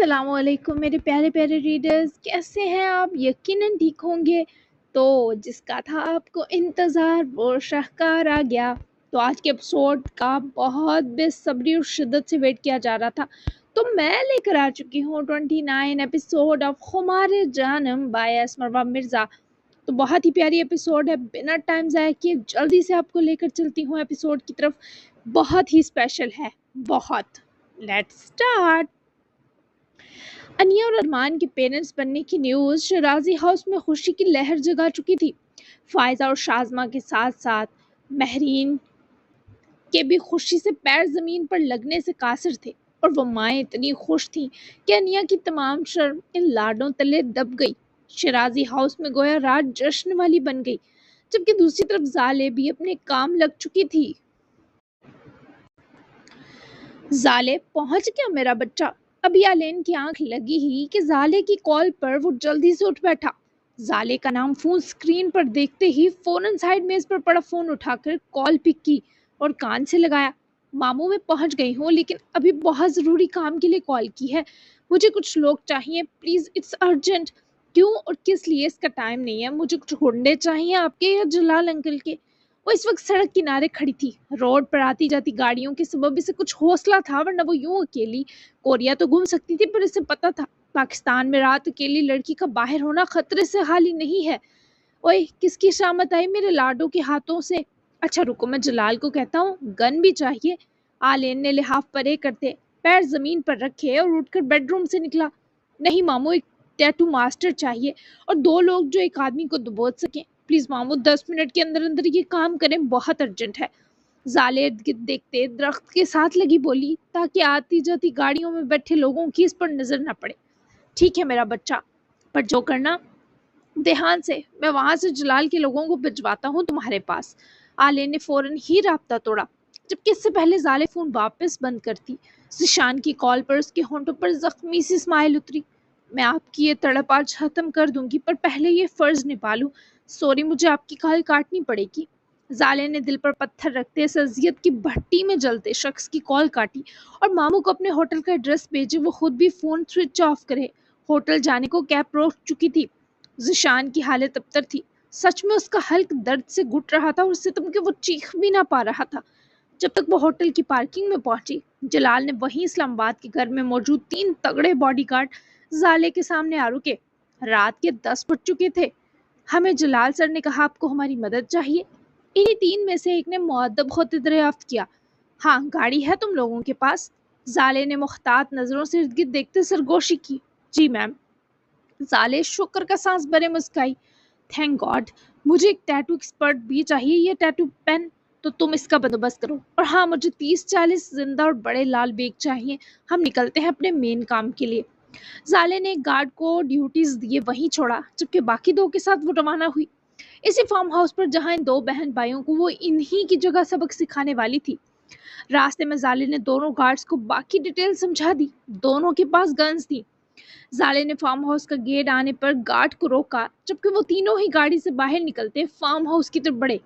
अस्सलाम वालेकुम मेरे प्यारे प्यारे रीडर्स, कैसे हैं आप? यकीनन ठीक होंगे। तो जिसका था आपको इंतज़ार वो शाहकार आ गया। तो आज के एपिसोड का बहुत बेसब्री और शिद्दत से वेट किया जा रहा था। तो मैं लेकर आ चुकी हूँ 29 एपिसोड ऑफ खुमार जानम बाय असमरवा मिर्ज़ा। तो बहुत ही प्यारी एपिसोड है। बिना टाइम ज़ाया किए जल्दी से आपको लेकर चलती हूँ एपिसोड की तरफ। बहुत ही स्पेशल है, बहुत। Let's start. अनिया और अरमान के पेरेंट्स बनने की न्यूज़ शराजी हाउस में खुशी की लहर जगा चुकी थी। फायजा और शाज़मा के साथ साथ महरीन के भी खुशी से पैर ज़मीन पर लगने से कासिर थे, और वो माएँ इतनी खुश थीं कि अनिया की तमाम शर्म इन लाडों तले दब गई। शराजी हाउस में गोया रात जश्न वाली बन गई, जबकि दूसरी तरफ जाले भी अपने काम लग चुकी थी। जाले पहुंच गया मेरा बच्चा। अभी आलेन की आंख लगी ही कि जाले की कॉल पर वो जल्दी से उठ बैठा। जाले का नाम फोन स्क्रीन पर देखते ही फौरन साइड मेज पर पड़ा फोन उठाकर कॉल पिक की और कान से लगाया। मामू मैं पहुंच गई हूँ, लेकिन अभी बहुत ज़रूरी काम के लिए कॉल की है। मुझे कुछ लोग चाहिए, प्लीज़, इट्स अर्जेंट। क्यों और किस लिए इसका टाइम नहीं है। मुझे कुछ गुंडे चाहिए, आपके या जलाल अंकल के। वो इस वक्त सड़क किनारे खड़ी थी। रोड पर आती जाती गाड़ियों के सबब इसे कुछ हौसला था, वरना वो यूं अकेली कोरिया तो घूम सकती थी, पर इसे पता था पाकिस्तान में रात अकेली लड़की का बाहर होना खतरे से खाली नहीं है। ओए, किसकी शामत आई मेरे लाडो के हाथों से। अच्छा रुको, मैं जलाल को कहता हूँ, गन भी चाहिए। आलेन ने लिहाफ परे करते पैर जमीन पर रखे और उठकर बेडरूम से निकला। नहीं मामू, एक टैटू मास्टर चाहिए, और दो लोग जो एक आदमी को दबोच सकें। प्लीज मामू, 10 मिनट के अंदर अंदर ये काम करें, बहुत अर्जेंट है। जाले इर्द गिर्द देखते दरख्त के साथ लगी बोली, ताकि आती जाती गाड़ियों में बैठे लोगों की इस पर नजर न पड़े। ठीक है मेरा बच्चा, पर जो करना ध्यान से। मैं वहां से जलाल के लोगों को भिजवाता हूँ तुम्हारे पास। आले ने फौरन ही राब्ता तोड़ा, जबकि इससे पहले जाले फोन वापस बंद करती। जिशान की कॉल पर उसके होंठों पर जख्मी सी स्माइल उतरी। मैं आपकी ये तड़प आज खत्म कर दूंगी, पर पहले ये फर्ज निभा लूं। सॉरी, मुझे आपकी खाल काटनी पड़ेगी। जाले ने दिल पर पत्थर रखते इस अजियत की भट्टी में जलते शख्स की कॉल काटी और मामू को अपने होटल का एड्रेस भेजे। वो खुद भी फोन स्विच ऑफ करे। होटल जाने को कैब रोक चुकी थी। जिशान की हालत अबतर थी। सच में उसका हल्क दर्द से घुट रहा था और सितम के वो चीख भी ना पा रहा था। जब तक वो होटल की पार्किंग में पहुंची, जलाल ने वहीं इस्लामाबाद के घर में मौजूद 3 तगड़े बॉडीगार्ड जाले के सामने आ रुके। रात के 10 बज चुके थे। हमें जलाल सर ने कहा आपको हमारी मदद चाहिए। इन्हीं 3 में से एक ने मुअद्दब होते दरियाफ्त किया। हाँ, गाड़ी है तुम लोगों के पास? जाले ने मुख्तात नजरों से इर्द गिर्द देखते सरगोशी की। जी मैम। जाले शुक्र का सांस भरे मुस्काई। Thank God. मुझे एक टैटू एक्सपर्ट भी चाहिए। ये टैटू पेन तो तुम इसका बंदोबस्त करो, और हाँ, मुझे 30-40 जिंदा और बड़े लाल बेग चाहिए। हम निकलते हैं अपने मेन काम के लिए। जाले ने एक गार्ड को ड्यूटीज दिए वहीं छोड़ा, जबकि बाकी 2 के साथ वो रवाना हुई। इसी फार्म हाउस पर जहां इन 2 बहन भाइयों को वो इन्हीं की जगह सबक सिखाने वाली थी। रास्ते में जाले ने दोनों गार्ड्स को बाकी डिटेल समझा दी। दोनों के पास गन्स थी। जाले ने फार्म हाउस का गेट आने पर गार्ड को रोका, जबकि वो तीनों ही गाड़ी से बाहर निकलते फार्म हाउस की तरफ बढ़े।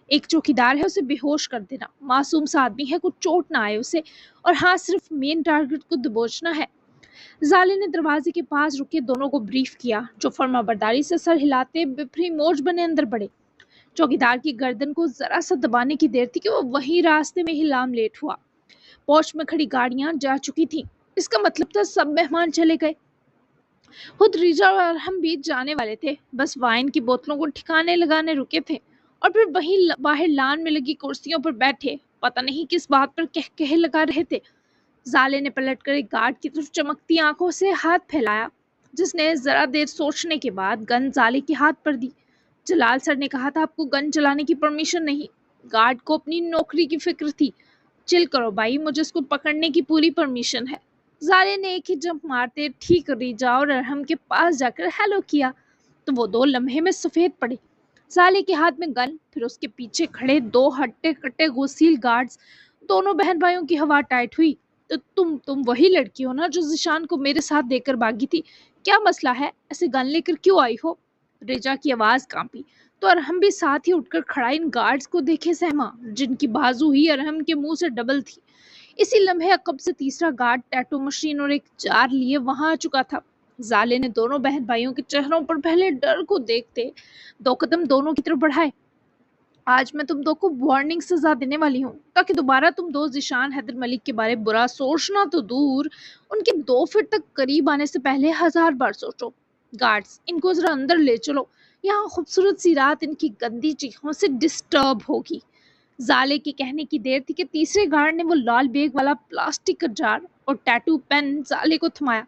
एक चौकीदार है, उसे बेहोश कर देना। मासूम सा आदमी है, कुछ चोट ना आए उसे, और हाँ, सिर्फ मेन टारगेट को दबोचना है। जाले ने दरवाजे के पास रुके दोनों को ब्रीफ किया, जो फर्माबरदारी से सर हिलाते बिफरी मोच बने अंदर बढ़े। चौकीदार की गर्दन को जरा सा दबाने की देर थी कि वो वहीं रास्ते में ही लाम लेट हुआ। पोर्च में खड़ी गाड़ियां जा चुकी थीं। इसका मतलब था सब मेहमान चले गए। खुद रिजा और हम भी जाने वाले थे, बस वाइन की बोतलों को ठिकाने लगाने रुके थे, और फिर वहीं बाहर लान में लगी कुर्सियों पर बैठे पता नहीं किस बात पर कह कहे लगा रहे थे। जाले ने पलटकर एक गार्ड की तरफ चमकती आंखों से हाथ फैलाया, जिसने जरा देर सोचने के बाद गन जाले के हाथ पर दी। जलाल सर ने कहा था आपको गन चलाने की परमिशन नहीं। गार्ड को अपनी नौकरी की फिक्र थी। चिल करो भाई, मुझे इसको पकड़ने की पूरी परमिशन है। जाले ने एक ही जंप मारते ठीक रिजा और अरहम के पास जाकर हेलो किया, तो वो 2 लम्हे में सफेद पड़े। जाले के हाथ में गन, फिर उसके पीछे खड़े 2 हट्टे कट्टे गुस्सील गार्ड्स। दोनों बहन भाइयों की हवा टाइट हुई। तो तुम वही लड़की हो ना जो जिशान को मेरे साथ देकर भागी थी? क्या मसला है, ऐसे गन लेकर क्यों आई हो? रिजा की आवाज कांपी, तो अरहम भी साथ ही उठकर खड़ा इन गार्ड्स को देखे सहमा, जिनकी बाजू ही अरहम के मुंह से डबल थी। اسی لمحے عقب سے تیسرا گارڈ ٹیٹو مشین اور ایک جار لیے وہاں آ چکا تھا۔ زالے نے دونوں بہن بھائیوں کے چہروں پر پہلے ڈر کو دیکھتے 2 قدم دونوں کی طرف بڑھائے۔ آج میں تم دو کو وارننگ سزا دینے والی ہوں تاکہ دوبارہ تم دو ذیشان حیدر ملک کے بارے برا سوچنا تو دور، ان کے 2 فٹ تک قریب آنے سے پہلے 1000 بار سوچو۔ گارڈز، ان کو ذرا اندر لے چلو، یہاں خوبصورت سی رات ان کی گندی چیخوں سے ڈسٹرب ہوگی۔ زالے کے کہنے کی دیر تھی کہ تیسرے گارڈ نے وہ لال بیگ والا پلاسٹک کا جار اور ٹیٹو پین زالے کو تھمایا،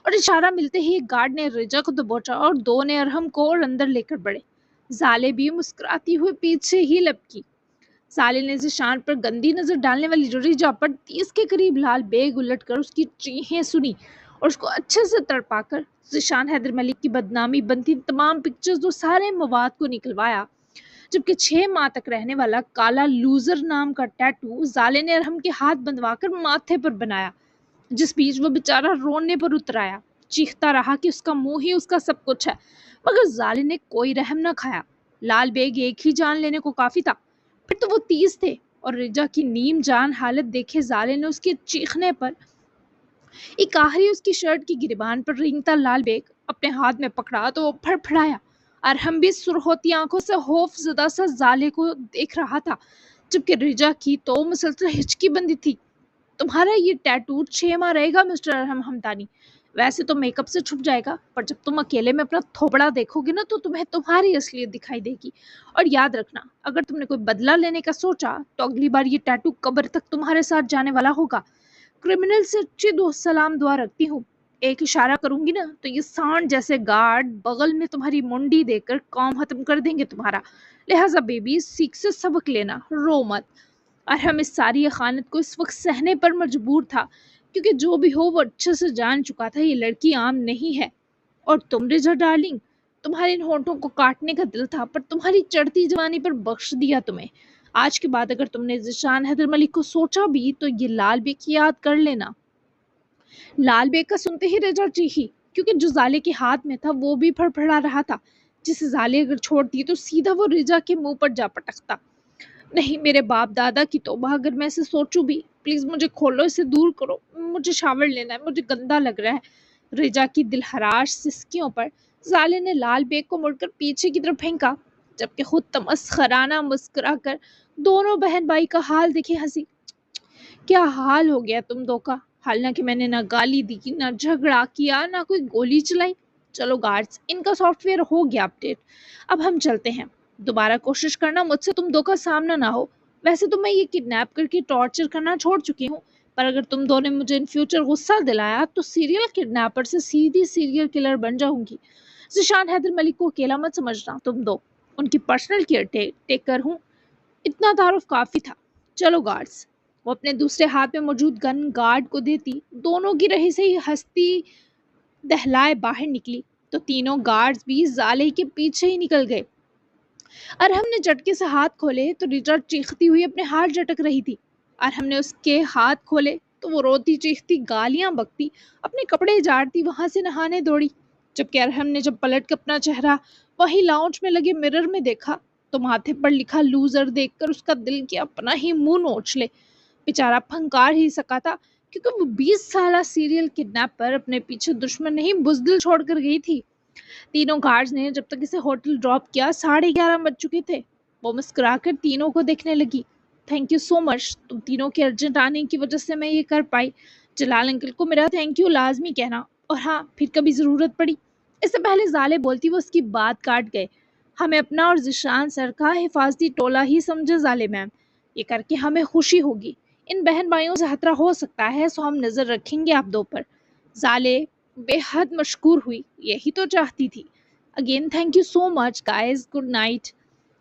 اور اشارہ ملتے ہی ایک گارڈ نے رجا کو دبوچا اور 2 نے ارہم کو اور اندر لے کر بڑھے۔ زالے بھی مسکراتی ہوئے پیچھے ہی لپکی۔ زالے نے ذیشان پر گندی نظر ڈالنے والی رجا پر 30 کے قریب لال بیگ الٹ کر اس کی چیخیں سنی اور اس کو اچھے سے تڑپا کر ذیشان حیدر ملک کی بدنامی بنتی تمام پکچرز اور سارے مواد کو نکلوایا، جبکہ 6 ماہ تک رہنے والا کالا لوزر نام کا ٹیٹو زالے نے ارہم کے ہاتھ بندھوا کر ماتھے پر بنایا، جس بیچ وہ بیچارہ رونے پر اتر آیا، چیختا رہا کہ اس کا منہ ہی اس کا سب کچھ ہے، مگر زالے نے کوئی رحم نہ کھایا۔ لال بیگ ایک ہی جان لینے کو کافی تھا، پھر تو وہ 30 تھے، اور رجا کی نیم جان حالت دیکھے زالے نے اس کے چیخنے پر ایک آخری اس کی شرٹ کی گریبان پر رینگتا لال بیگ اپنے ہاتھ میں پکڑا تو وہ پھڑ پھڑایا۔ ارہم بھی سرخوتی آنکھوں سے خوف زدہ سا زالے کو دیکھ رہا تھا، جبکہ رجا کی تو مسلسل ہچکی بندی تھی۔ تمہارا یہ ٹیٹو 6 ماہ رہے گا مسٹر ارہم ہمدانی، ویسے تو میک اپ سے چھپ جائے گا، پر جب تم اکیلے میں اپنا تھوبڑا دیکھو گے نا تو تمہیں تمہاری اصلیت دکھائی دے گی، اور یاد رکھنا اگر تم نے کوئی بدلہ لینے کا سوچا تو اگلی بار یہ ٹیٹو قبر تک تمہارے ساتھ جانے والا ہوگا۔ کرمنل سے اچھی سلام دعا رکھتی ہوں، ایک اشارہ کروں گی نا تو یہ سانڈ جیسے گارڈ بغل میں تمہاری منڈی دے کر کام ختم کر دیں گے تمہارا، لہٰذا بیبی سیکھ سے سبق لینا، رو مت۔ ارہم اس ساری خیانت کو اس وقت سہنے پر مجبور تھا، کیونکہ جو بھی ہو وہ اچھے سے جان چکا تھا یہ لڑکی عام نہیں ہے۔ اور تم رجا ڈارلنگ، تمہارے ان ہونٹوں کو کاٹنے کا دل تھا، پر تمہاری چڑھتی جوانی پر بخش دیا تمہیں۔ آج کے بعد اگر تم نے ذیشان حیدر ملک کو سوچا بھی تو یہ لال بیگ کی یاد کر لینا۔ لال بیگ کا سنتے ہی رجا چیخی، کیونکہ جو زالے کے ہاتھ میں تھا وہ بھی پھڑ پھڑا رہا تھا، جسے زالے اگر چھوڑتی تو سیدھا وہ رجا کے منہ پر جا پٹکتا۔ نہیں میرے باپ دادا کی توبہ، اگر میں اسے سوچوں بھی، پلیز مجھے کھولو، اسے دور کرو، مجھے شاور لینا ہے، مجھے گندا لگ رہا ہے۔ رجا کی دلہراش سسکیوں پر زالے نے لال بیگ کو مڑ کر پیچھے کی طرف پھینکا، جبکہ خود تمسخرانہ مسکرا کر دونوں بہن بھائی کا حال دیکھے ہنسی۔ کیا حال ہو گیا تم دو کا، حالانکہ میں نے نہ گالی دی، نہ جھگڑا کیا، نہ کوئی گولی چلائی۔ چلو گارڈز، ان کا سافٹ ویئر ہو گیا اپڈیٹ، اب ہم چلتے ہیں۔ دوبارہ کوشش کرنا مجھ سے تم دو کا سامنا نہ ہو، ویسے تو میں یہ کڈنیپ کر کے ٹارچر کرنا چھوڑ چکی ہوں، پر اگر تم دو نے مجھے ان فیوچر غصہ دلایا تو سیریل کڈنیپر سے سیدھی سیریل کلر بن جاؤں گی۔ ذیشان حیدر ملک کو اکیلا مت سمجھنا، تم دو ان کی پرسنل کیئر ٹیکر ہوں۔ اتنا تعارف کافی تھا، چلو گارڈز۔ وہ اپنے دوسرے ہاتھ میں موجود گن گارڈ کو دیتی دونوں کی رہی سے ہی ہستی دہلائے باہر نکلی تو تینوں گارڈز بھی زالے کے پیچھے ہی نکل گئے۔ ارہم نے جھٹکے سے ہاتھ کھولے تو رجا چیختی ہوئی اپنے ہاتھ جھٹک رہی تھی۔ ارہم نے اس کے ہاتھ کھولے تو وہ روتی چیختی گالیاں بکتی اپنے کپڑے جھاڑتی وہاں سے نہانے دوڑی، جبکہ ارہم نے جب پلٹ کے اپنا چہرہ وہی لاؤنج میں لگے مرر میں دیکھا تو ماتھے پر لکھا لوزر دیکھ کر اس کا دل کیا اپنا ہی منہ نوچ لے۔ بیچارہ پھنکار ہی سکا تھا، کیونکہ وہ 20 سالہ سیریل کڈنیپر اپنے پیچھے دشمن نہیں بزدل چھوڑ کر گئی تھی۔ تینوں گارڈز نے جب تک اسے ہوٹل ڈراپ کیا 11:30 بج چکے تھے۔ وہ مسکرا کر تینوں کو دیکھنے لگی۔ تھینک یو سو مچ، تم تینوں کے ارجنٹ آنے کی وجہ سے میں یہ کر پائی۔ جلال انکل کو میرا تھینک یو لازمی کہنا، اور ہاں پھر کبھی ضرورت پڑی۔ اس سے پہلے زالے بولتی وہ اس کی بات کاٹ گئے۔ ہمیں اپنا اور ذیشان سر کا حفاظتی ٹولہ ہی سمجھے زالے میم، یہ کر کے ہمیں خوشی ہوگی۔ ان بہن بھائیوں سے خطرہ ہو سکتا ہے، سو ہم نظر رکھیں گے آپ دو پر۔ زالے بے حد مشکور ہوئی، یہی تو چاہتی تھی۔ Again thank you so much guys, good night.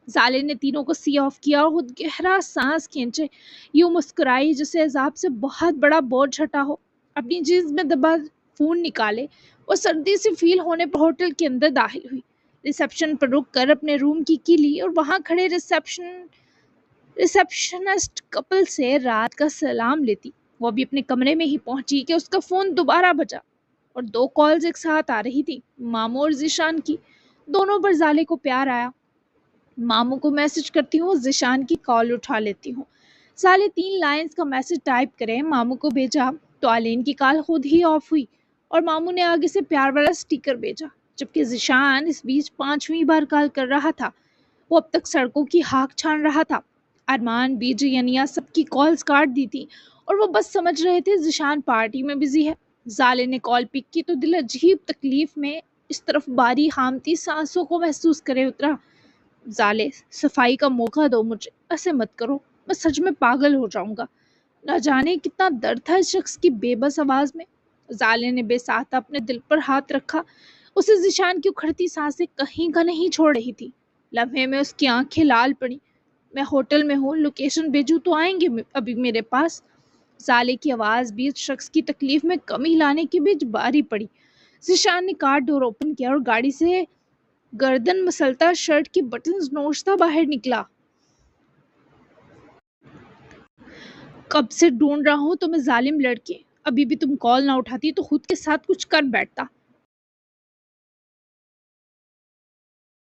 Zale نے تینوں کو سی آف کیا اور خود گہرا سانس کھینچے، یوں مسکرائی جسے عذاب سے بہت بڑا بوجھ ہٹا ہو۔ اپنی جینس میں دبا فون نکالے وہ سردی سے فیل ہونے پر ہوٹل کے اندر داخل ہوئی، ریسیپشن پر رک کر اپنے روم کی لی اور وہاں کھڑے ریسیپشنسٹ کپل سے رات کا سلام لیتی۔ وہ ابھی اپنے کمرے میں ہی پہنچی کہ اس کا فون دوبارہ بجا اور 2 کالز ایک ساتھ آ رہی تھی، ماموں اور ذیشان کی۔ دونوں پر زالے کو پیار آیا۔ ماموں کو میسج کرتی ہوں، ذیشان کی کال اٹھا لیتی ہوں۔ साले 3 लाइन्स का मैसेज टाइप करे मामू को भेजा तो आलिन की कॉल खुद ही ऑफ हुई और मामू ने आगे से प्यार वाला स्टिकर भेजा, जबकि ज़िशान इस बीच 5वीं बार कॉल कर रहा था। वो अब तक सड़कों की हाँक छान रहा था। अरमान, बीजी, अनिया सबकी कॉल्स काट दी थी और वो बस समझ रहे थे ज़िशान पार्टी में बिजी है। ज़ाले ने कॉल पिक की तो दिल अजीब तकलीफ में इस तरफ बारी हामती सांसों को महसूस करे उतरा। ज़ाले, सफाई का मौका दो मुझे, ऐसे मत करो, मैं सच में पागल हो जाऊंगा। न जाने कितना दर्द था इस शख्स की बेबस आवाज में। ज़ाले ने बेसाहता अपने दिल पर हाथ रखा। उसे ज़िशान की उखड़ती सांसें कहीं का नहीं छोड़ रही थी। लम्हे में उसकी आंखें लाल पड़ी। मैं होटल में हूँ, लोकेशन भेजूँ तो आएंगे अभी मेरे पास? ज़ाले की आवाज़ भी उस शख्स की तकलीफ में कमी लाने के बीच बारी पड़ी। ज़िशान ने कार डोर ओपन किया और गाड़ी से गर्दन मसलता शर्ट की बटन्स नोचता बाहर निकला। कब से ढूंढ रहा हूँ तुम्हें जालिम लड़के, अभी भी तुम कॉल ना उठाती तो खुद के साथ कुछ कर बैठता।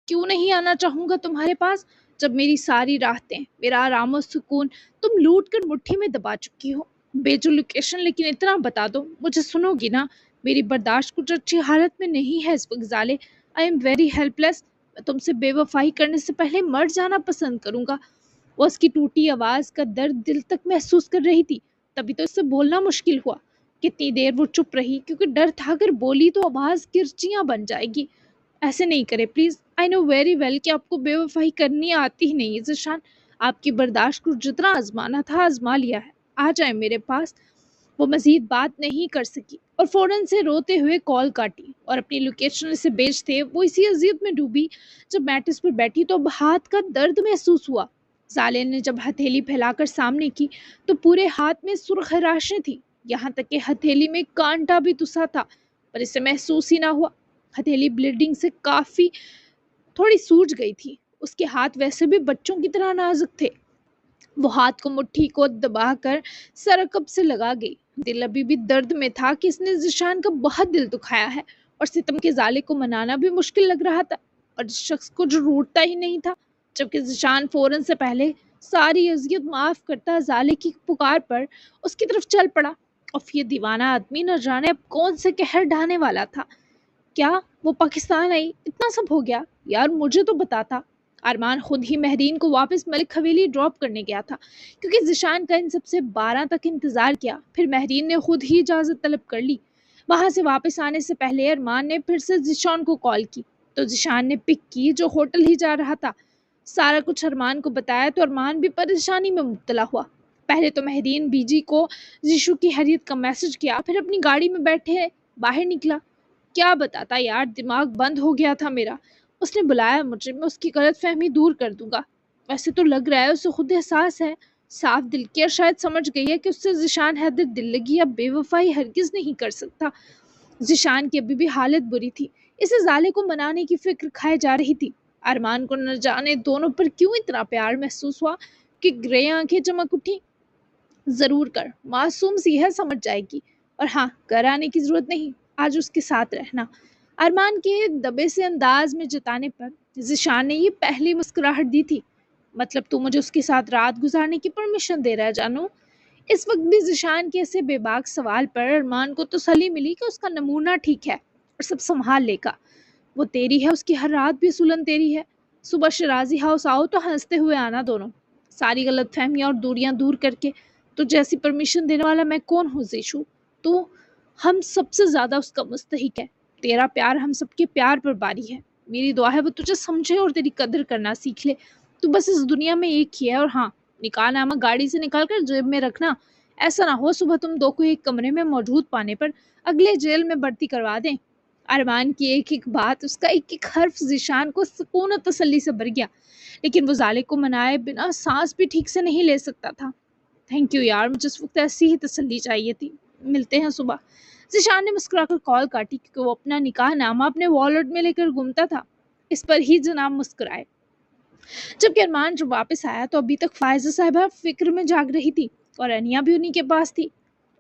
क्यों नहीं आना चाहूंगा तुम्हारे पास, जब मेरी सारी राहतें, मेरा आराम और सुकून तुम लूट कर मुट्ठी में दबा चुकी हो। भेजो लोकेशन, लेकिन इतना बता दो, मुझे सुनोगी ना? मेरी बर्दाश्त कुछ अच्छी हालत में नहीं है इस वक्त Zale. I am very helpless. मैं तुमसे बेवफाई करने से पहले मर जाना पसंद करूंगा। वो उसकी टूटी आवाज़ का दर्द दिल तक महसूस कर रही थी। तभी तो इससे बोलना मुश्किल हुआ। कितनी देर वो चुप रही, क्योंकि डर था अगर बोली तो आवाज़ किरचियाँ बन जाएगी। ऐसे नहीं करे please. I know very well कि आपको बेवफाई करनी आती ही नहीं है ज़िशान। आपकी बर्दाश्त को जितना आजमाना था आजमा लिया है। आ जाए मेरे पास। वो मज़ीद बात नहीं कर सकी और फ़ौरन से रोते हुए कॉल काटी और अपनी लोकेशन से भेजते वो इसी अज़ियत में डूबी। जब मैट्रेस पर बैठी तो अब हाथ का दर्द महसूस हुआ। ज़ाले ने जब हथेली फैलाकर सामने की तो पूरे हाथ में सुर्ख राशें थी। यहाँ तक कि हथेली में कांटा भी तुसा था, पर इसे महसूस ही ना हुआ। हथेली ब्लीडिंग से काफ़ी थोड़ी सूज गई थी। उसके हाथ वैसे भी बच्चों की तरह नाजुक थे। वो हाथ को मुट्ठी को दबाकर सरकब से लगा गई। दिल अभी भी दर्द में था कि इसने ज़िशान का बहुत दिल दुखाया है और सितम के ज़ाले को मनाना भी मुश्किल लग रहा था, और इस शख्स को जो रूठता ही नहीं था। जबकि ज़िशान फ़ौरन से पहले सारी अजियत माफ़ करता ज़ाले की पुकार पर उसकी तरफ चल पड़ा। और ये दीवाना आदमी न जाने अब कौन से कहर ढाने वाला था। क्या वो पाकिस्तान आई, इतना सब हो गया? यार मुझे तो बताता। अरमान खुद ही महरीन को वापस मलिक हवेली ड्रॉप करने गया था, क्योंकि ज़िशान का इन सबसे 12 तक इंतज़ार किया। फिर महरीन ने खुद ही इजाज़त तलब कर ली। वहाँ से वापस आने से पहले अरमान ने फिर से ज़िशान को कॉल की तो ज़िशान ने पिक की, जो होटल ही जा रहा था। सारा कुछ अरमान को बताया तो अरमान भी परेशानी में मुब्तला हुआ। पहले तो महरीन बीजी को जीशु की हैरियत का मैसेज किया, फिर अपनी गाड़ी में बैठे बाहर निकला। क्या बताता यार, दिमाग बंद हो गया था मेरा। उसने बुलाया मुझे, मैं उसकी गलतफहमी दूर कर दूंगा। वैसे तो लग रहा है उसे खुद एहसास है, साफ दिल की, और शायद समझ गई है कि उससे ज़िशान हैदर दिल लगी या बेवफाई हरगिज़ नहीं कर सकता। ज़िशान की अभी भी हालत बुरी थी। इसे ज़ाले को मनाने की फिक्र खाए जा रही थी। अरमान को न जाने दोनों पर क्यों इतना प्यार महसूस हुआ कि ग्रे आंखें चमक उठी। ज़रूर कर, मासूम सी है, समझ जाएगी। और हाँ, घर आने की ज़रूरत नहीं, आज उसके साथ रहना। अरमान के दबे से अंदाज में जताने पर ज़िशान ने ये पहली मुस्कुराहट दी थी। मतलब तू मुझे उसके साथ रात गुजारने की परमिशन दे रहा है जानू? इस वक्त भी ज़िशान के ऐसे बेबाक सवाल पर अरमान को तसल्ली मिली कि उसका नमूना ठीक है और सब संभाल लेगा। वो तेरी है, उसकी हर रात भी सुलन तेरी है। सुबह शराजी हाउस आओ तो हंसते हुए आना दोनों, सारी गलत फहमियाँ और दूरियां दूर करके। तो जैसी परमिशन देने वाला मैं कौन हूँ जीशु? तो हम सबसे ज़्यादा उसका मुस्तहिक है। तेरा प्यार हम सबके प्यार पर बारी है। मेरी दुआ है वो तुझे समझे और तेरी कदर करना सीख ले। तू बस इस दुनिया में एक ही है। और हाँ, निकाह नामा गाड़ी से निकाल कर जेब में रखना। ऐसा ना हो सुबह तुम दो को एक कमरे में मौजूद पाने पर अगले जेल में भर्ती करवा दें। अरमान की एक एक बात, उसका एक एक हर्फ ज़िशान को सुकून और तसल्ली से भर गया, लेकिन वो ज़ाले को मनाए बिना सांस भी ठीक से नहीं ले सकता था। थैंक यू यार, मुझे इस वक्त ऐसी ही तसल्ली चाहिए थी। मिलते हैं सुबह। ज़िशान ने मुस्कुराकर कॉल काटी, क्योंकि वो अपना निकाह नामा अपने वॉलेट में लेकर घूमता था। इस पर ही जनाब मुस्कुराए। जबकि अरमान जब वापस आया तो अभी तक फायजा साहिबा फिक्र में जाग रही थी और अनिया भी उन्हीं के पास थी।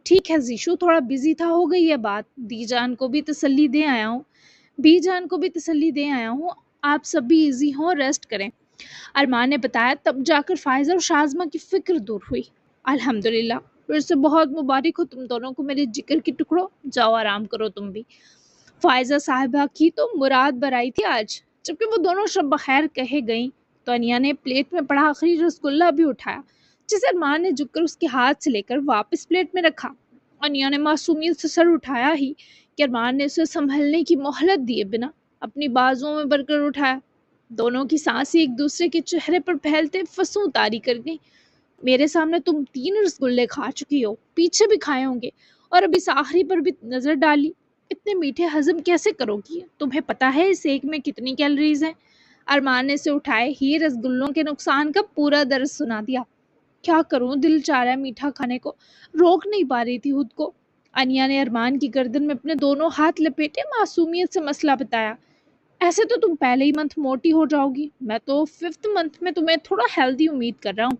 ठीक है जीशु, थोड़ा बिजी था, हो गई है बात। दी जान को भी तसल्ली दे आया हूँ। बी जान को भी तसल्ली दे आया हूँ। आप सब भी इजी हों, रेस्ट करें, अरमान ने बताया। तब जाकर फायजा और शाज़मा की फिक्र दूर हुई। अल्हम्दुलिल्लाह, फिर से बहुत मुबारक हो तुम दोनों को मेरे जिगर के टुकड़ों। जाओ आराम करो तुम भी। फ़ाइज़ा साहिबा की तो मुराद बराई थी आज। जबकि वो दोनों शब बख़ैर कहे गईं, तो अनिया ने प्लेट में पड़ा आखिरी रसगुल्ला भी उठाया, जिसे अरमान ने झुककर उसके हाथ से लेकर वापस प्लेट में रखा। अनिया ने मासूमियत से सर उठाया ही कि अरमान ने उसे संभलने की मोहलत दिए बिना अपनी बाजुओं में भरकर उठाया। दोनों की सांसें एक दूसरे के चेहरे पर फैलते फंसू तारी कर गईं। मेरे सामने तुम 3 रसगुल्ले खा चुकी हो, पीछे भी खाए होंगे, और अब इस आखिरी पर भी नजर डाली। इतने मीठे हजम कैसे करोगी? तुम्हें पता है इस एक में कितनी कैलोरीज हैं? अरमान ने से उठाए ही रसगुल्लों के नुकसान का पूरा दर्द सुना दिया। क्या करूं, दिल चाह रहा है मीठा खाने को, रोक नहीं पा रही थी खुद को। अनिया ने अरमान की गर्दन में अपने दोनों हाथ लपेटे मासूमियत से मसला बताया। ऐसे तो तुम पहले ही मंथ मोटी हो जाओगी, मैं तो 5th मंथ में तुम्हें थोड़ा हेल्दी उम्मीद कर रहा हूँ।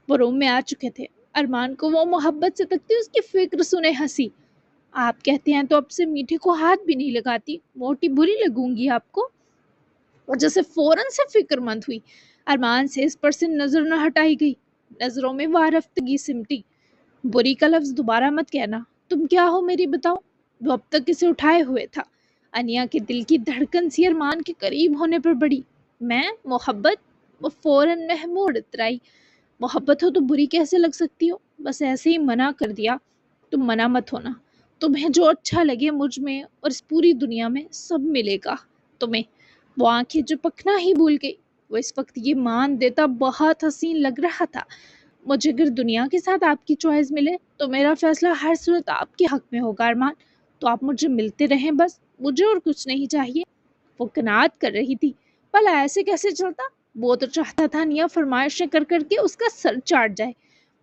वो रूम में आ चुके थे। अरमान को वो मोहब्बत से तकती उसकी फिक्र सुने हंसी। आप कहते हैं तो अब से मीठे को हाथ भी नहीं लगाती, मोटी बुरी लगूंगी आपको। और जैसे फौरन से फिक्रमंद हुई, अरमान से इस पर से नजर न हटाई गई। नजरों में वारफ्तगी सिमटी। बुरी का लफ्ज दोबारा मत कहना। तुम क्या हो मेरी बताओ? वो अब तक इसे उठाए हुए था। अनिया के दिल की धड़कन सी अरमान के करीब होने पर बढ़ी। मैं मोहब्बत? वो फौरन महमूद इतराई। मोहब्बत हो तो बुरी कैसे लग सकती हो? बस ऐसे ही मना कर दिया। तुम मना मत होना। तुम्हें जो अच्छा लगे मुझ में और इस पूरी दुनिया में सब मिलेगा तुम्हें। वो आंखें जो पकना ही भूल गई। वो इस वक्त ये मान देता बहुत हसीन लग रहा था। मुझे अगर दुनिया के साथ आपकी चॉइस मिले तो मेरा फैसला हर सूरत आपके हक में होगा अरमान। तो आप मुझे मिलते रहें बस, मुझे और कुछ नहीं चाहिए। वो कनात कर रही थी। भला ऐसे कैसे चलता? वो तो चाहता था निया फरमाइशें कर करके उसका सर चाट जाए,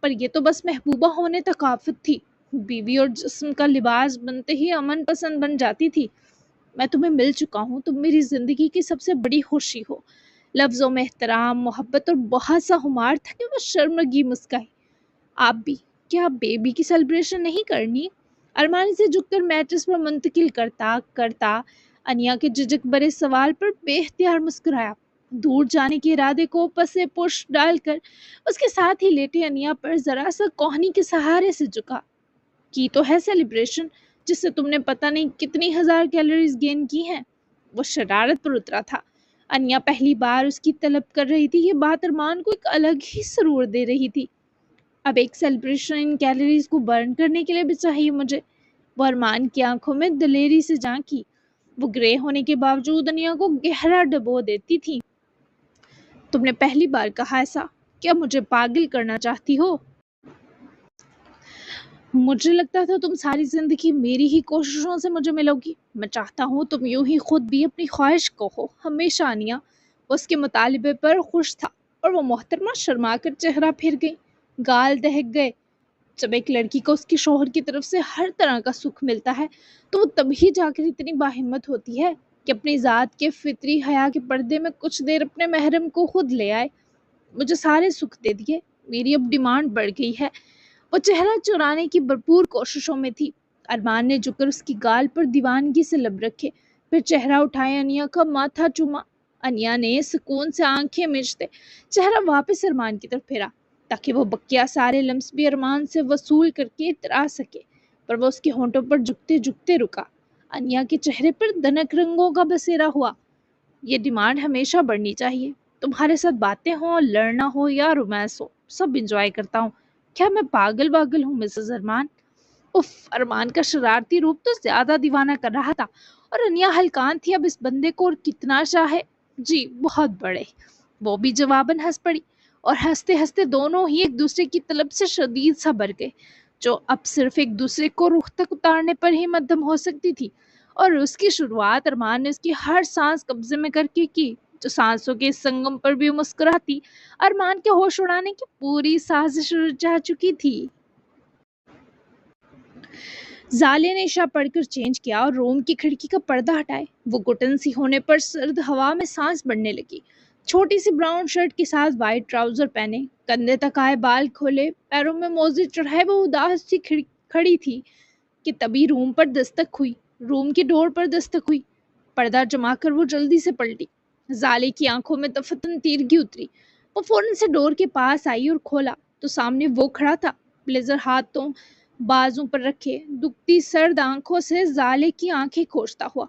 पर ये तो बस महबूबा होने तक आफत थी। बीवी और जिस्म का लिबास बनते ही अमन पसंद बन जाती थी। मैं तुम्हें मिल चुका हूँ, तुम मेरी जिंदगी की सबसे बड़ी खुशी हो। लफ्जों में एहतराम, मोहब्बत और बहुत सा खुमार था कि वो शर्मगी मुस्काई। आप भी, क्या आप बेबी की सेलिब्रेशन नहीं करनी? अरमान से झुककर मैट्रेस पर मुंतकिल करता करता अनिया के झिझक भरे सवाल पर बेख्तियार मुस्कुराया। दूर जाने के इरादे को पसे पुश डालकर उसके साथ ही लेटे अनिया पर जरा सा कोहनी के सहारे से झुका। की तो है सेलिब्रेशन, जिससे तुमने पता नहीं कितनी हजार कैलोरीज गेन की हैं। वो शरारत पर उतरा था। अनिया पहली बार उसकी तलब कर रही थी। ये बात अरमान को एक अलग ही सुरूर दे रही थी। अब एक सेलिब्रेशन इन कैलोरीज को बर्न करने के लिए भी चाहिए मुझे। वो अरमान की आंखों में दलेरी से झांकी। वो ग्रे होने के बावजूद अनिया को गहरा डबो देती थी। तुमने पहली बार कहा ऐसा? क्या मुझे पागल करना चाहती हो? मुझे लगता था तुम सारी जिंदगी मेरी ही कोशिशों से मुझे मिलोगी। मैं चाहता हूँ तुम यूं ही खुद भी अपनी ख्वाहिश को हो हमेशा। अनिया उसके मुतालिबे पर खुश था और वो मोहतरमा शर्मा कर चेहरा फिर गई। गाल दहक गए। जब एक लड़की को उसके शौहर की तरफ से हर तरह का सुख मिलता है तो वो तभी जाकर इतनी बाहिम्मत होती है कि अपनी ज़ात के फितरी हया के पर्दे में कुछ देर अपने महरम को खुद ले आए। मुझे सारे सुख दे दिए, मेरी अब डिमांड बढ़ गई है। वो चेहरा चुराने की भरपूर कोशिशों में थी। अरमान ने झुककर उसकी गाल पर दीवानगी से लब रखे, फिर चेहरा उठाए अनिया का माथा चूमा। अनिया ने सुकून से आंखें मिचते चेहरा वापस अरमान की तरफ फेरा, ताकि वो बकिया सारे लम्स भी अरमान से वसूल करके इतरा सके। पर वो उसके होंठों पर झुकते झुकते रुका। अनिया के चेहरे पर दनक रंगों का बसेरा हुआ। ये डिमांड हमेशा बढ़नी चाहिए। तुम्हारे साथ बातें हो, लड़ना हो या रोमांस हो, सब इंजॉय करता हूँ। क्या मैं पागल वागल हूँ मिसेस अरमान? उफ, अरमान का शरारती रूप तो ज्यादा दीवाना कर रहा था। और अनिया हलकान थी अब इस बंदे को और कितना चाहे। जी बहुत बड़े। वो भी जवाबन हंस पड़ी और हंसते हंसते दोनों ही एक दूसरे की तलब से शदीद सा भर गए, जो अब सिर्फ एक दूसरे को रुख तक उतारने पर ही मध्यम हो सकती थी। और उसकी शुरुआत अरमान ने उसकी हर सांस कब्जे में करके की, जो सांसों के संगम पर भी मुस्कुराती अरमान के होश उड़ाने की पूरी साजिश रचा चुकी थी। जाले ने इशा पढ़कर चेंज किया और रूम की खिड़की का पर्दा हटाए। वो घुटन सी होने पर सर्द हवा में सांस बढ़ने लगी। छोटी सी ब्राउन शर्ट के साथ वाइट ट्राउजर पहने, कंधे तक आए बाल खोले, पैरों में मोजे चढ़ाए वो उदास सी खड़ी थी कि तभी रूम की डोर पर दस्तक हुई। पर्दा जमाकर वो जल्दी से पलटी। जाले की आंखों में तफतन तीरगी उतरी। वो फौरन से डोर के पास आई और खोला। تو سامنے وہ کھڑا تھا، بلیزر ہاتھوں بازوں پر رکھے، دکھتی سرد آنکھوں سے زالے کی آنکھیں کھوجتا ہوا۔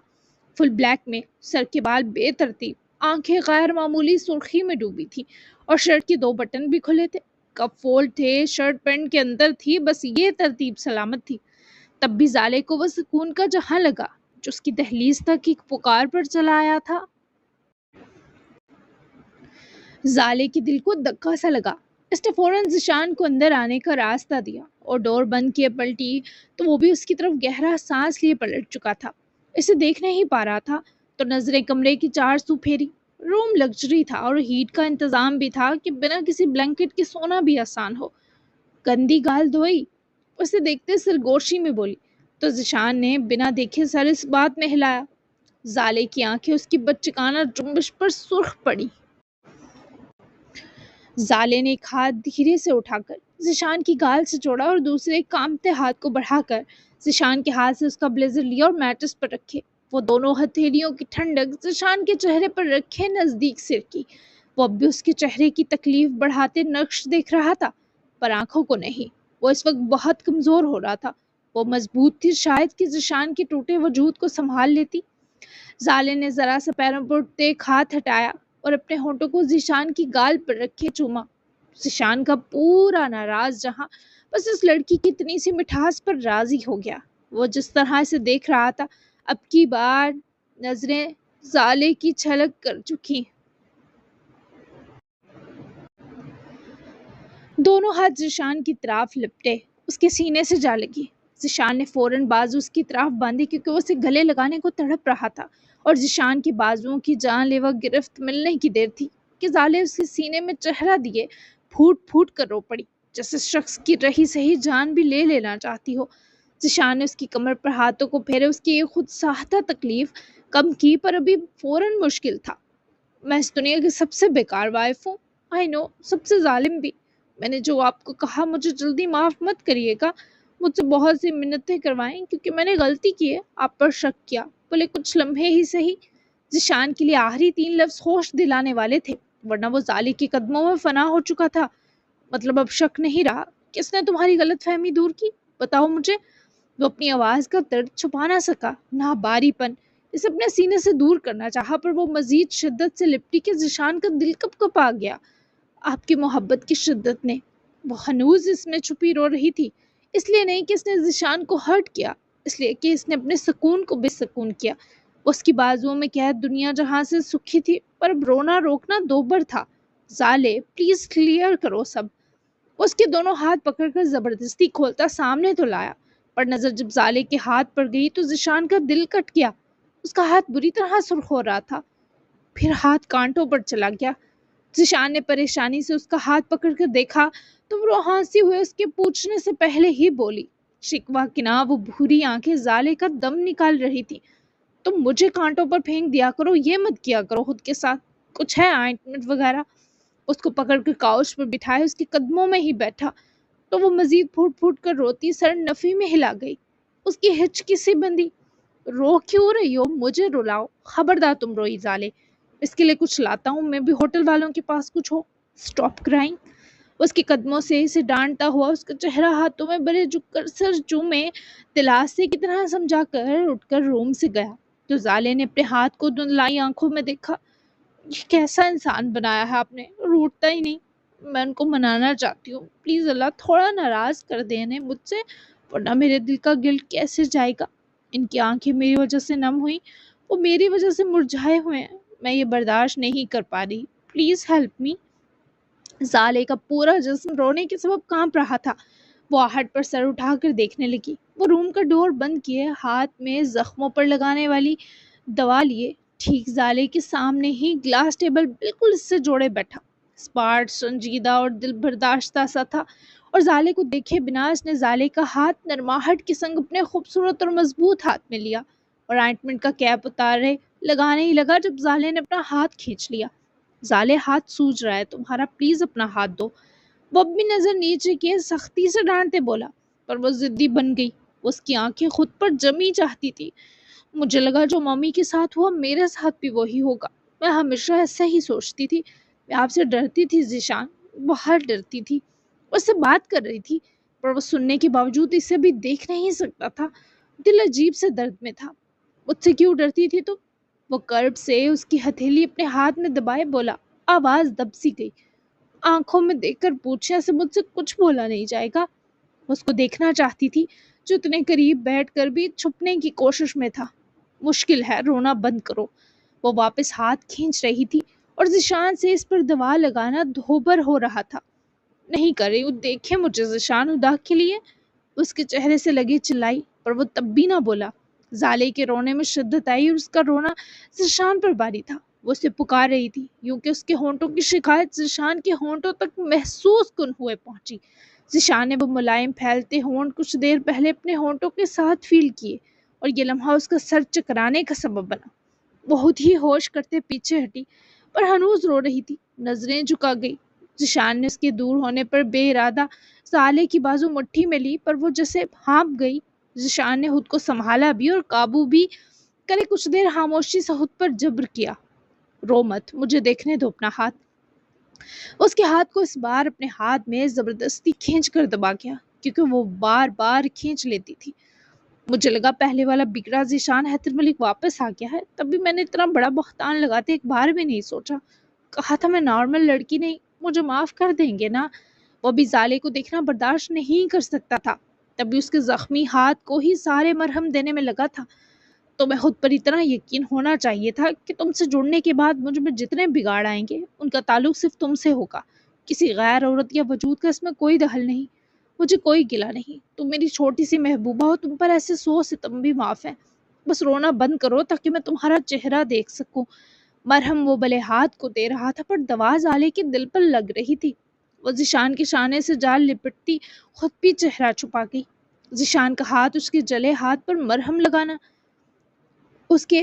فل بلیک میں، سر کے بال بے ترتیب، آنکھیں غیر معمولی سرخی میں ڈوبی تھی، اور شرٹ کے 2 بٹن بھی کھلے تھے۔ کپ فولڈ تھے، شرٹ پینٹ کے اندر تھی، بس یہ ترتیب سلامت تھی۔ تب بھی زالے کو وہ سکون کا جہاں لگا جو اس کی دہلیز تک ایک پکار پر چلا آیا تھا۔ زالے کے دل کو دھکا سا لگا۔ اس نے فوراً ذیشان کو اندر آنے کا راستہ دیا اور ڈور بند کیے پلٹی تو وہ بھی اس کی طرف گہرا سانس لیے پلٹ چکا تھا۔ اسے دیکھ نہیں پا رہا تھا تو نظریں کمرے کی 4 سو پھیری۔ روم لگژری تھا اور ہیٹ کا انتظام بھی تھا کہ بنا کسی بلینکٹ کے سونا بھی آسان ہو۔ گندی گال دھوئی، اسے دیکھتے سرگوشی میں بولی تو ذیشان نے بنا دیکھے سر اس بات میں ہلایا۔ زالے کی آنکھیں اس کی بچگانہ جنبش پر سرخ پڑی۔ زالے نے ایک ہاتھ دھیرے سے اٹھا کر ذیشان کی گال سے جوڑا اور دوسرے کامتے ہاتھ کو بڑھا کر ذیشان کے ہاتھ سے اس کا بلیزر لیا اور میٹرس پر رکھے۔ وہ دونوں ہتھیلیوں کی ٹھنڈک ذیشان کے چہرے پر رکھے نزدیک سر کی۔ وہ اب بھی اس کے چہرے کی تکلیف بڑھاتے نقش دیکھ رہا تھا، پر آنکھوں کو نہیں۔ وہ اس وقت بہت کمزور ہو رہا تھا۔ وہ مضبوط تھی، شاید کہ ذیشان کے ٹوٹے وجود کو سنبھال لیتی۔ زالے نے ذرا سا پیروں پر اٹھتے ایک ہاتھ ہٹایا اور اپنے ہونٹوں کو ذیشان کی گال پر رکھے چوما۔ ذیشان کا پورا ناراض جہاں بس اس لڑکی کی اتنی سی مٹھاس پر راضی ہو گیا۔ وہ جس طرح سے دیکھ رہا تھا، اب کی بار نظریں زالے کی چھلک کر چکی۔ دونوں ہاتھ ذیشان کی طرف لپٹے اس کے سینے سے جا لگی۔ ذیشان نے فوراً بازو اس کی طرف باندھی کیونکہ وہ اسے گلے لگانے کو تڑپ رہا تھا، اور ذیشان کی بازوؤں کی جان لیوا گرفت ملنے کی دیر تھی کہ زالے اس کے سینے میں چہرہ دیے پھوٹ پھوٹ کر رو پڑی، جیسے شخص کی رہی سہی جان بھی لے لینا چاہتی ہو۔ ذیشان نے اس کی کمر پر ہاتھوں کو پھیرے، اس کی خود ساختہ تکلیف کم کی، پر ابھی فوراً مشکل تھا۔ میں اس دنیا کی سب سے بیکار وائف ہوں، آئی نو، سب سے ظالم بھی۔ میں نے جو آپ کو کہا مجھے جلدی معاف مت کریے گا، مجھ سے بہت سی منتیں کروائیں کیونکہ میں نے غلطی کی ہے، آپ پر شک کیا، بولے کچھ لمحے ہی صحیح۔ ذیشان کے لیے آخری 3 لفظ ہوش دلانے والے تھے، ورنہ وہ زالے کے قدموں میں فنا ہو چکا تھا۔ مطلب اب شک نہیں رہا؟ کس نے تمہاری غلط فہمی دور کی؟ بتاؤ مجھے۔ وہ اپنی آواز کا درد چھپا نہ سکا، نہ باری پن اسے اپنے سینے سے دور کرنا چاہا، پر وہ مزید شدت سے لپٹی کہ ذیشان کا دل کپ کپ آ گیا۔ آپ کی محبت کی شدت نے، وہ ہنوز اس میں چھپی رو رہی تھی، اس لیے نہیں کہ اس نے ذیشان کو ہرٹ کیا، اس لیے کہ اس نے اپنے سکون کو بے سکون کیا۔ اس کی بازوؤں میں قید دنیا جہاں سے سکھی تھی، پر اب رونا روکنا دوبر تھا۔ زالے پلیز کلیئر کرو سب۔ اس کے دونوں ہاتھ پکڑ کر زبردستی کھولتا سامنے تو لایا، پر نظر جب زالے کے ہاتھ پر گئی تو ذیشان کا دل کٹ گیا۔ اس کا ہاتھ بری طرح سرخ ہو رہا تھا، پھر ہاتھ کانٹوں پر چلا گیا۔ ذیشان نے پریشانی سے اس کا ہاتھ پکڑ کر دیکھا تو وہ ہانسی ہوئے اس کے پوچھنے سے پہلے ہی بولی، شکوہ کنا وہ بھوری آنکھیں زالے کا دم نکال رہی تھی۔ تم مجھے کانٹوں پر پھینک دیا کرو، یہ مت کیا کرو خود کے ساتھ۔ کچھ ہے آئنٹمنٹ وغیرہ؟ اس کو پکڑ کر کاؤچ پر بٹھائے اس کے قدموں میں ہی بیٹھا تو وہ مزید پھوٹ پھوٹ کر روتی سر نفی میں ہلا گئی۔ اس کی ہچکی سی بندی۔ رو کیوں رہی ہو؟ مجھے رلاؤ، خبردار تم روئی زالے، اس کے لیے کچھ لاتا ہوں، میں بھی ہوٹل والوں کے پاس کچھ ہو۔ Stop crying. اس کے قدموں سے اسے ڈانٹتا ہوا اس کا چہرہ ہاتھوں میں بڑے جھک کر سر چومے دلاسے کی طرح سمجھا کر اٹھ کر روم سے گیا تو زالے نے اپنے ہاتھ کو دھندلائی آنکھوں میں دیکھا۔ یہ کیسا انسان بنایا ہے آپ نے، روٹتا ہی نہیں۔ میں ان کو منانا چاہتی ہوں، پلیز اللہ تھوڑا ناراض کر دیں انہیں مجھ سے، ورنہ میرے دل کا گلٹ کیسے جائے گا۔ ان کی آنکھیں میری وجہ سے نم ہوئی، وہ میری وجہ سے مرجھائے ہوئے ہیں، میں یہ برداشت نہیں کر پا رہی، پلیز ہیلپ می۔ زالے کا پورا جسم رونے کے سبب کانپ رہا تھا۔ وہ آہٹ پر سر اٹھا کر دیکھنے لگی۔ وہ روم کا ڈور بند کیے، ہاتھ میں زخموں پر لگانے والی دوا لیے ٹھیک زالے کے سامنے ہی گلاس ٹیبل بالکل اس سے جوڑے بیٹھا، اسپاٹ سنجیدہ اور دل برداشتہ سا تھا، اور زالے کو دیکھے بنا اس نے زالے کا ہاتھ نرماہٹ کے سنگ اپنے خوبصورت اور مضبوط ہاتھ میں لیا اور آئنٹمنٹ کا کیپ اتارے لگانے ہی لگا جب زالے نے اپنا ہاتھ کھینچ لیا۔ زالے ہاتھ سوج رہا ہے تمہارا، پلیز اپنا ہاتھ دو۔ وہ اپنی نظر نیچے کیے سختی سے ڈانٹتے بولا، پر وہ ضدی بن گئی۔ اس کی آنکھیں خود پر جمی چاہتی تھی۔ مجھے لگا جو ممی کے ساتھ ہوا میرے ساتھ بھی وہی ہوگا، میں ہمیشہ ایسا ہی سوچتی تھی، میں آپ سے ڈرتی تھی ذیشان، بہت ڈرتی تھی۔ اس سے بات کر رہی تھی، پر وہ سننے کے باوجود اسے بھی دیکھ نہیں سکتا تھا۔ دل عجیب سے درد میں تھا۔ مجھ سے کیوں ڈرتی تھی تم؟ وہ کرب سے اس کی ہتھیلی اپنے ہاتھ میں دبائے بولا، آواز دب سی گئی۔ آنکھوں میں دیکھ کر پوچھنے سے مجھ سے کچھ بولا نہیں جائے گا۔ اس کو دیکھنا چاہتی تھی جو اتنے قریب بیٹھ کر بھی چھپنے کی کوشش میں تھا۔ مشکل ہے، رونا بند کرو۔ وہ واپس ہاتھ کھینچ رہی تھی اور ذیشان سے اس پر دوا لگانا دھوبر ہو رہا تھا۔ نہیں کر رہی ہوں، دیکھے مجھے ذیشان ادا کے لیے، اس کے چہرے سے لگی چلائی، پر وہ تب بھی نہ بولا۔ زالے کے رونے میں شدت آئی اور اس کا رونا ذیشان پر باری تھا۔ وہ اسے پکار رہی تھی، یوں کہ اس کے ہونٹوں کی شکایت ذیشان کے ہونٹوں تک محسوس کن ہوئے پہنچی۔ ذیشان نے وہ ملائم پھیلتے ہونٹ کچھ دیر پہلے اپنے ہونٹوں کے ساتھ فیل کیے، اور یہ لمحہ اس کا سر چکرانے کا سبب بنا۔ بہت ہی ہوش کرتے پیچھے ہٹی، پر ہنوز رو رہی تھی، نظریں جھکا گئی۔ ذیشان نے اس کے دور ہونے پر بے ارادہ زالے کی بازو مٹھی میں لی، پر وہ جیسے ہانپ گئی۔ ذیشان نے خود کو سنبھالا بھی اور قابو بھی کرے کچھ دیر خاموشی سے خود پر جبر کیا۔ رو مت، مجھے دیکھنے دو اپنا ہاتھ۔ اس کے ہاتھ کو اس بار اپنے ہاتھ میں زبردستی کھینچ کر دبا گیا، کیونکہ وہ بار بار کھینچ لیتی تھی۔ مجھے لگا پہلے والا بگڑا ذیشان حیدر ملک واپس آ گیا ہے، تبھی میں نے اتنا بڑا بہتان لگاتے ایک بار بھی نہیں سوچا۔ کہا تھا میں نارمل لڑکی نہیں، مجھے معاف کر دیں گے نا؟ وہ بھی زالے کو دیکھنا برداشت نہیں کر سکتا تھا، تبھی اس کے زخمی ہاتھ کو ہی سارے مرہم دینے میں لگا تھا۔ تمہیں خود پر اتنا یقین ہونا چاہیے تھا کہ تم سے جڑنے کے بعد مجھ میں جتنے بگاڑ آئیں گے ان کا تعلق صرف تم سے ہوگا۔ کسی غیر عورت یا وجود کا اس میں کوئی دخل نہیں۔ مجھے کوئی گلہ نہیں، تم میری چھوٹی سی محبوبہ ہو، تم پر ایسے 100 ستم بھی معاف ہیں۔ بس رونا بند کرو تاکہ میں تمہارا چہرہ دیکھ سکوں۔ مرہم وہ بلے ہاتھ کو دے رہا تھا، پر دوا زالے کے دل پر لگ رہی تھی۔ وہ ذیشان کے شانے سے جال لپٹتی خود بھی چہرہ چھپا گئی۔ ذیشان کا ہاتھ اس کے جلے ہاتھ پر مرہم لگانا، اس کے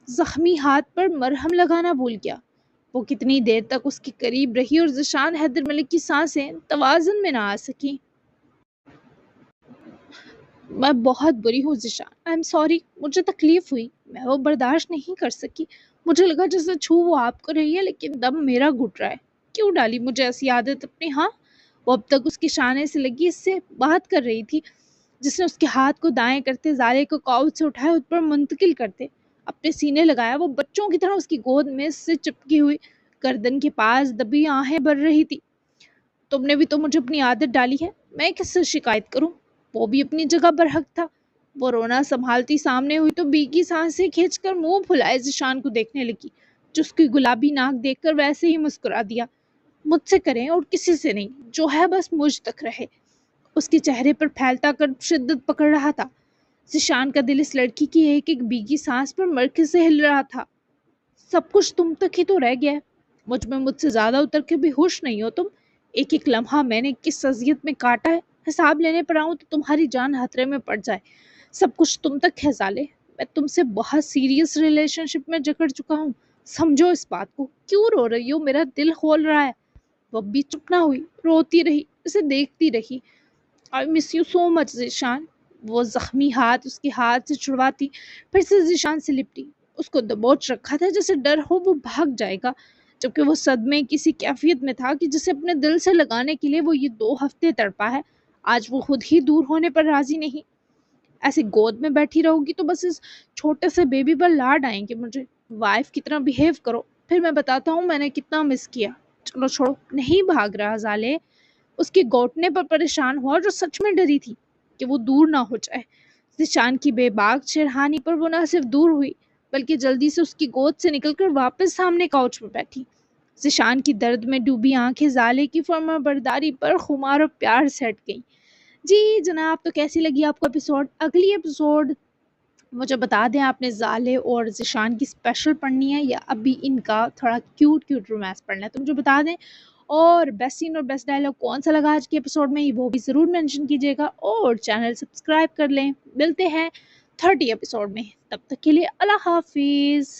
زخمی ہاتھ پر مرہم لگانا بھول گیا۔ وہ کتنی دیر تک اس کے قریب رہی اور ذیشان حیدر ملک کی سانسیں توازن میں نہ آ سکی۔ میں بہت بری ہوں ذیشان، آئی ایم سوری، مجھے تکلیف ہوئی، میں وہ برداشت نہیں کر سکی۔ مجھے لگا جیسے چھو وہ آپ کو رہی ہے، لیکن دم میرا گھٹ رہا ہے۔ کیوں ڈالی مجھے ایسی عادت اپنی؟ ہاں، وہ اب تک اس کے شانے سے لگی اس سے بات کر رہی تھی، جس نے اس کے ہاتھ کو دائیں کرتے زالے کو قوت سے اٹھائے اس پر منتقل کرتے اپنے سینے لگایا۔ وہ بچوں کی طرح اس کی گود میں سے چپکی ہوئی گردن کے پاس دبی آہیں بھر رہی تھی۔ تم نے بھی تو مجھے اپنی عادت ڈالی ہے، میں کس سے شکایت کروں؟ وہ بھی اپنی جگہ پر حق تھا۔ وہ رونا سنبھالتی سامنے ہوئی تو بیگی سانسیں کھینچ کر منہ پھلائے ذیشان کو دیکھنے لگی، جو اس کی گلابی ناک دیکھ کر ویسے ہی مسکرا دیا۔ مجھ سے کریں اور کسی سے نہیں، جو ہے بس مجھ تک رہے۔ اس کے چہرے پر پھیلتا کر شدت پکڑ رہا تھا۔ ذیشان کا دل اس لڑکی کی ایک ایک بیگی سانس پر مرکز سے ہل رہا تھا۔ سب کچھ تم تک ہی تو رہ گیا ہے، مجھ سے زیادہ اتر کے بھی ہوش نہیں ہو تم۔ ایک ایک لمحہ میں نے کس اذیت میں کاٹا ہے، حساب لینے پر آؤں تو تمہاری جان خطرے میں پڑ جائے۔ سب کچھ تم تک ہے زالے، میں تم سے بہت سیریس ریلیشن شپ میں جکڑ چکا ہوں، سمجھو اس بات کو۔ کیوں رو رہی ہو؟ میرا دل کھول رہا ہے۔ وہ بھی چپ نہ ہوئی، روتی رہی، اسے دیکھتی رہی۔ I miss you so much Zeeshan. وہ زخمی ہاتھ اس کے ہاتھ سے چھڑواتی پھر سے ذیشان سے لپٹی۔ اس کو دبوچ رکھا تھا جیسے ڈر ہو وہ بھاگ جائے گا، جبکہ وہ صدمے کسی کیفیت میں تھا کہ جسے اپنے دل سے لگانے کے لیے وہ یہ 2 ہفتے تڑپا ہے۔ آج وہ خود ہی دور ہونے پر راضی نہیں۔ ایسے گود میں بیٹھی رہو گی تو بس اس چھوٹے سے بیبی پر لاڈ آئیں گے مجھے۔ وائف کی طرح بیہیو کرو، پھر میں بتاتا ہوں میں نے کتنا مس کیا۔ چلو چھوڑو، نہیں بھاگ رہا زالے۔ اس کے گھٹنے پر پریشان ہوا جو سچ میں ڈری تھی کہ وہ دور نہ ہو جائے۔ ذیشان کی بے باک چھڑہانی پر وہ نہ صرف دور ہوئی بلکہ جلدی سے اس کی گود سے نکل کر واپس سامنے کاؤچ پر بیٹھی۔ ذیشان کی درد میں ڈوبی آنکھیں زالے کی فرما برداری پر خمار و پیار سے ہٹ گئیں۔ جی جناب، تو کیسی لگی آپ کو ایپیسوڈ؟ اگلی ایپیسوڈ مجھے بتا دیں آپ نے زالے اور ذیشان کی اسپیشل پڑھنی ہے یا ابھی ان کا تھوڑا کیوٹ رومانس پڑھنا ہے، تو مجھے بتا دیں۔ اور بیسٹ سین اور بیسٹ ڈائلاگ کون سا لگا آج کے ایپیسوڈ میں، وہ بھی ضرور مینشن کیجیے گا، اور چینل سبسکرائب کر لیں۔ ملتے ہیں 30 ایپیسوڈ میں، تب تک کے لیے اللہ حافظ۔